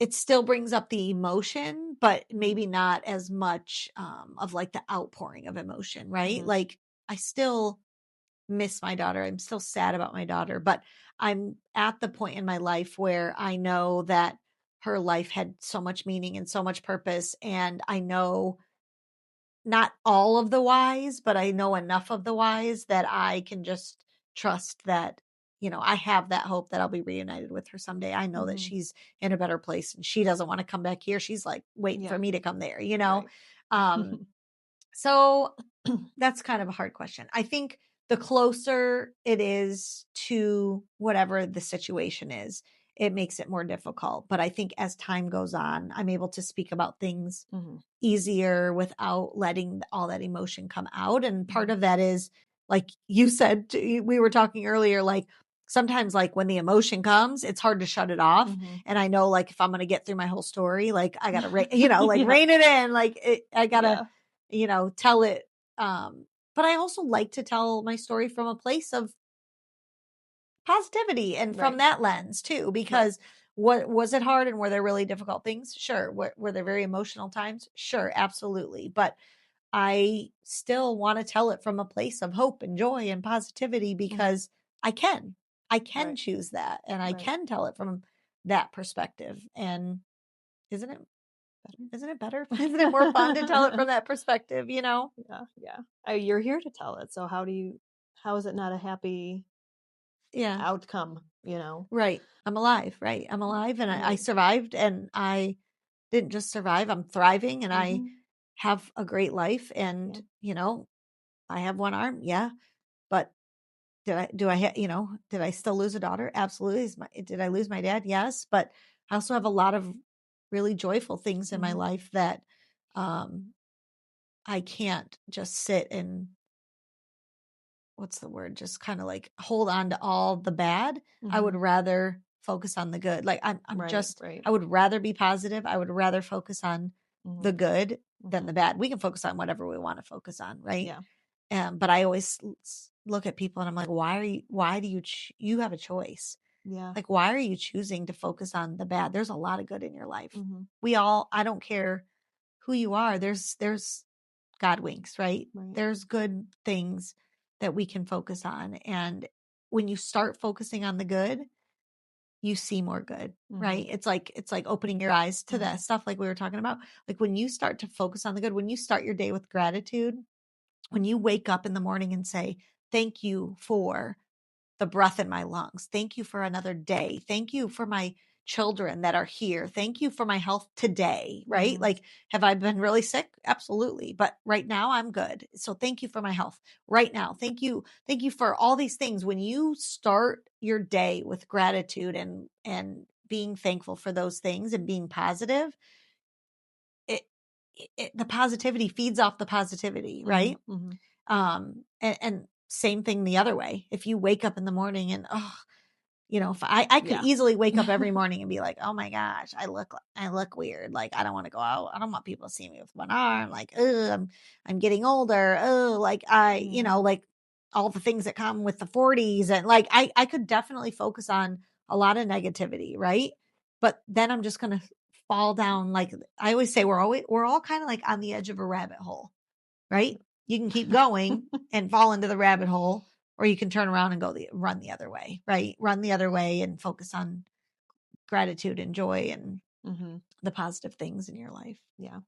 it still brings up the emotion, but maybe not as much of like the outpouring of emotion, right? Like I still miss my daughter. I'm still sad about my daughter, but I'm at the point in my life where I know that her life had so much meaning and so much purpose. And I know not all of the whys, but I know enough of the whys that I can just trust that, I have that hope that I'll be reunited with her someday. I know that she's in a better place and she doesn't want to come back here. She's like waiting for me to come there,
Right.
So that's kind of a hard question. I think the closer it is to whatever the situation is, it makes it more difficult. But I think as time goes on, I'm able to speak about things easier without letting all that emotion come out. And part of that is, like you said, we were talking earlier, like sometimes like when the emotion comes, it's hard to shut it off. And I know like if I'm going to get through my whole story, like I got to, rein it in. Like I got to, tell it. But I also like to tell my story from a place of positivity and from that lens too, because what was it hard and were there really difficult things? Sure. Were there very emotional times? Sure, absolutely. But I still want to tell it from a place of hope and joy and positivity because I can choose that and I can tell it from that perspective. And isn't it better? Isn't it more fun to tell it from that perspective,
Yeah. You're here to tell it. So how is it not a happy outcome,
Right. I'm alive, right? I'm alive and I survived, and I didn't just survive, I'm thriving, and I have a great life, and I have one arm. Yeah. But did I still lose a daughter? Absolutely. Did I lose my dad? Yes. But I also have a lot of really joyful things in my life that I can't just sit and what's the word? Just kind of like hold on to all the bad. I would rather focus on the good. Like I would rather be positive. I would rather focus on the good than the bad. We can focus on whatever we want to focus on. Right. But I always look at people and I'm like, why do you have a choice?
Yeah.
Like, why are you choosing to focus on the bad? There's a lot of good in your life.
Mm-hmm.
I don't care who you are. There's God winks, right?
Right.
There's good things that we can focus on. And when you start focusing on the good, you see more good,
Mm-hmm.
right? It's like opening your eyes to
Mm-hmm.
that stuff like we were talking about. Like when you start to focus on the good, when you start your day with gratitude, when you wake up in the morning and say, "Thank you for the breath in my lungs. Thank you for another day. Thank you for my children that are here. Thank you for my health today," right?
Mm-hmm.
Like, have I been really sick? Absolutely. But right now I'm good. So thank you for my health right now. Thank you. Thank you for all these things. When you start your day with gratitude and being thankful for those things and being positive, it, the positivity feeds off the positivity, right?
Mm-hmm. Mm-hmm.
And same thing the other way. If you wake up in the morning and, oh, if I could
Yeah.
easily wake up every morning and be like, "Oh my gosh, I look weird. Like I don't want to go out. I don't want people to see me with one arm. Like, I'm getting older. Oh, like
Mm-hmm.
like all the things that come with the 40s, and like I could definitely focus on a lot of negativity, right? But then I'm just gonna fall down. Like I always say, we're all kind of like on the edge of a rabbit hole, right? You can keep going and fall into the rabbit hole, or you can turn around and run the other way, right? Run the other way and focus on gratitude and joy and
Mm-hmm.
the positive things in your life.
Yeah.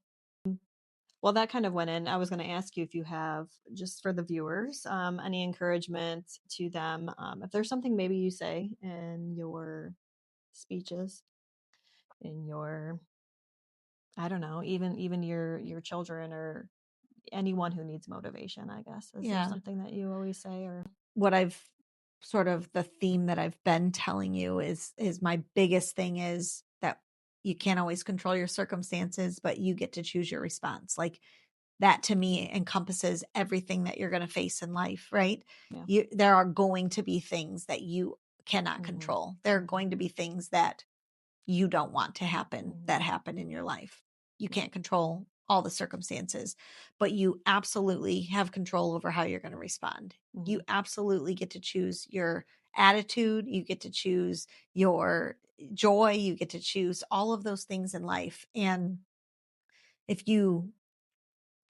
Well, that kind of went in. I was going to ask you if you have, just for the viewers, any encouragement to them. If there's something maybe you say in your speeches, in your, I don't know, even your children or anyone who needs motivation, I guess. Is there
Yeah.
something that you always say or?
What I've sort of the theme that I've been telling you is my biggest thing is that you can't always control your circumstances, but you get to choose your response. Like that to me encompasses everything that you're going to face in life, right?
Yeah.
There are going to be things that you cannot
Mm-hmm.
control. There are going to be things that you don't want to happen
Mm-hmm.
that happen in your life. You
Yeah.
can't control all the circumstances, but you absolutely have control over how you're going to respond.
Mm-hmm.
You absolutely get to choose your attitude. You get to choose your joy. You get to choose all of those things in life. And if you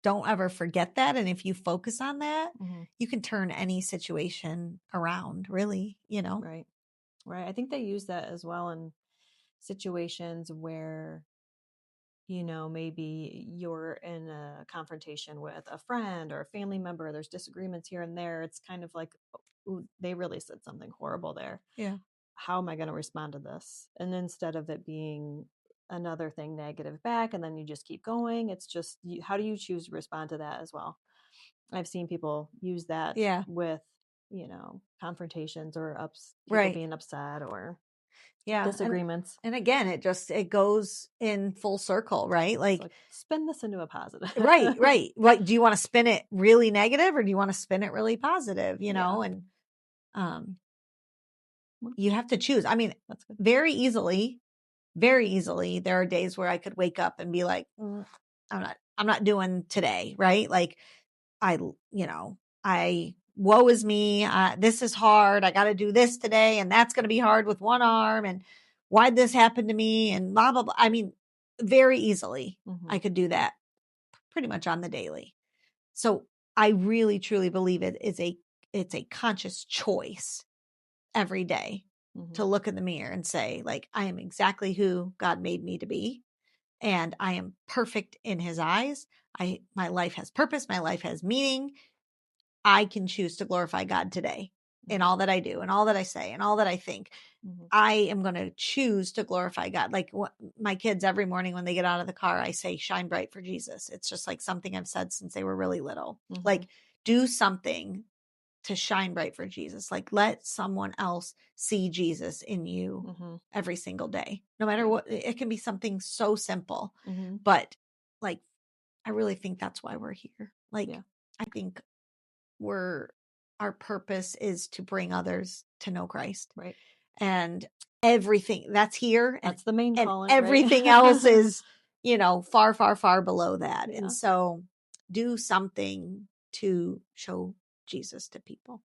don't ever forget that, and if you focus on that,
Mm-hmm.
you can turn any situation around, really.
Right. Right. I think they use that as well in situations where, maybe you're in a confrontation with a friend or a family member, there's disagreements here and there. It's kind of like, ooh, they really said something horrible there.
Yeah.
How am I going to respond to this? And instead of it being another thing negative back, and then you just keep going, it's just, how do you choose to respond to that as well? I've seen people use that
Yeah.
with, confrontations or people
Right.
being upset or
Yeah.
disagreements.
And again, it goes in full circle, right?
It's
Like,
like, spin this into a positive.
right, right. Like, do you want to spin it really negative or do you want to spin it really positive,
Yeah.
And um
Well,
you have to choose. I mean,
that's good.
very easily, there are days where I could wake up and be like, I'm not doing today, right? Like I, woe is me. This is hard. I got to do this today, and that's going to be hard with one arm. And why'd this happen to me? And blah, blah, blah. I mean, very easily,
Mm-hmm.
I could do that pretty much on the daily. So I really, truly believe it's a conscious choice every day
Mm-hmm.
to look in the mirror and say, like, I am exactly who God made me to be. And I am perfect in his eyes. My life has purpose. My life has meaning. I can choose to glorify God today in
Mm-hmm.
all that I do and all that I say and all that I think.
Mm-hmm.
I am going to choose to glorify God. Like my kids, every morning when they get out of the car, I say, shine bright for Jesus. It's just like something I've said since they were really little.
Mm-hmm.
Like, do something to shine bright for Jesus. Like, let someone else see Jesus in you
Mm-hmm.
every single day, no matter
Yeah.
what. It can be something so simple,
Mm-hmm.
but like, I really think that's why we're here. Like,
Yeah.
I think our purpose is to bring others to know Christ,
Right.
and everything that's here
That's the main
and
calling, right?
everything else is, far, far, far below that.
Yeah.
And so do something to show Jesus to people.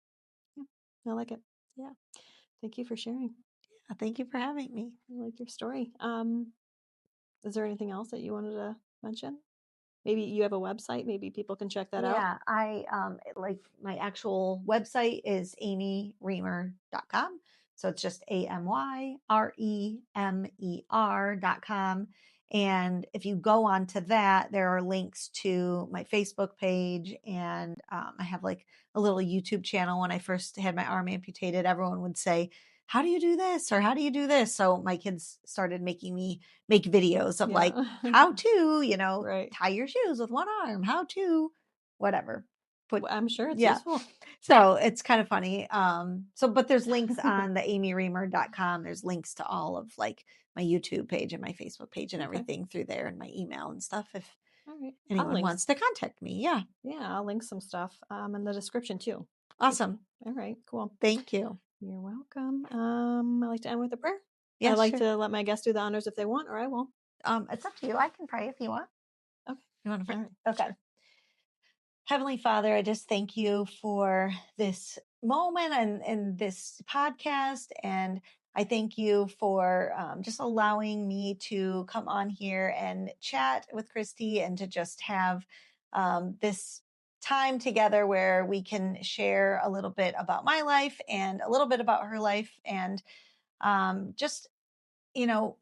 Yeah. I like it. Yeah. Thank you for sharing.
Thank you for having me.
I like your story. Is there anything else that you wanted to mention? Maybe you have a website. Maybe people can check that out.
Yeah, I like my actual website is amyremer.com. So it's just AMYREMER.com. And if you go on to that, there are links to my Facebook page. And I have like a little YouTube channel. When I first had my arm amputated, everyone would say, how do you do this? Or how do you do this? So my kids started making me make videos of like
Yeah.
how to,
Right.
tie your shoes with one arm, how to whatever. Put
Well, I'm sure it's
yeah.
useful.
So it's kind of funny. But there's links on the amyremer.com. There's links to all of like my YouTube page and my Facebook page and
Okay.
everything through there, and my email and stuff if
All right.
anyone wants to contact me. Yeah.
Yeah, I'll link some stuff in the description too.
Awesome.
All right, cool.
Thank you.
You're welcome. I like to end with a prayer. I
Yeah,
like
sure.
to let my guests do the honors if they want, or I will.
It's up to you. I can pray if you want.
Okay.
You want to pray?
All right.
Okay.
Sure.
Heavenly Father, I just thank you for this moment and this podcast. And I thank you for just allowing me to come on here and chat with Christy and to just have this time together where we can share a little bit about my life and a little bit about her life. And just, you know,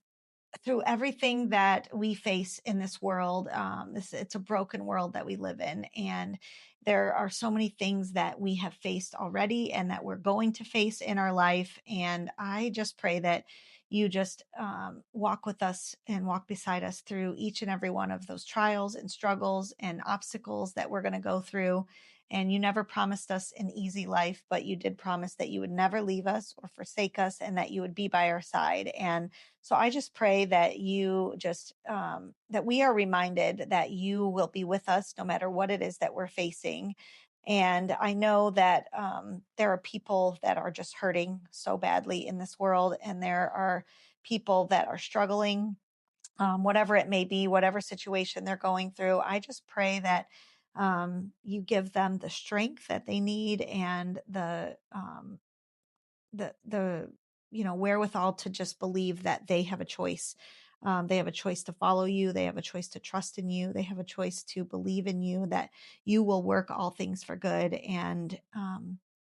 through everything that we face in this world, it's a broken world that we live in, and there are so many things that we have faced already and that we're going to face in our life. And I just pray that you just walk with us and walk beside us through each and every one of those trials and struggles and obstacles that we're going to go through. And you never promised us an easy life, but you did promise that you would never leave us or forsake us and that you would be by our side. And so I just pray that you just, that we are reminded that you will be with us no matter what it is that we're facing. And I know that there are people that are just hurting so badly in this world, and there are people that are struggling, whatever it may be, whatever situation they're going through. I just pray that you give them the strength that they need and the wherewithal to just believe that they have a choice. They have a choice to follow you. They have a choice to trust in you. They have a choice to believe in you, that you will work all things for good. And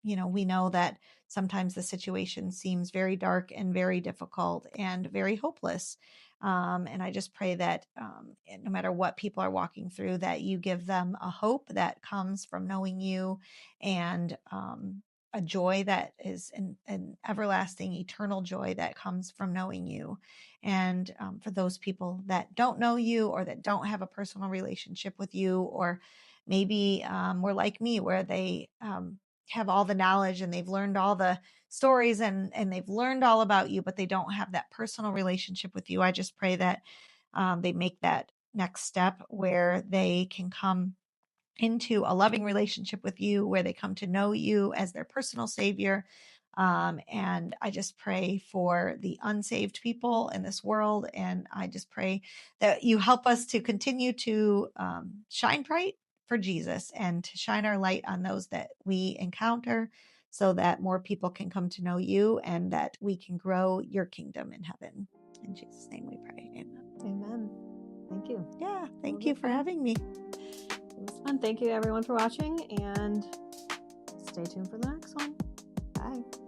we know that sometimes the situation seems very dark and very difficult and very hopeless. And I just pray that no matter what people are walking through, that you give them a hope that comes from knowing you, and a joy that is an everlasting, eternal joy that comes from knowing you. And for those people that don't know you or that don't have a personal relationship with you, or maybe were like me, where they have all the knowledge and they've learned all the stories and they've learned all about you, but they don't have that personal relationship with you. I just pray that they make that next step where they can come into a loving relationship with you, where they come to know you as their personal savior. And I just pray for the unsaved people in this world. And I just pray that you help us to continue to shine bright for Jesus and to shine our light on those that we encounter, so that more people can come to know you and that we can grow your kingdom in heaven. In Jesus' name we pray. Amen.
Amen. Thank you.
Yeah. Thank you for having me.
It was fun. Thank you, everyone, for watching, and stay tuned for the next one. Bye.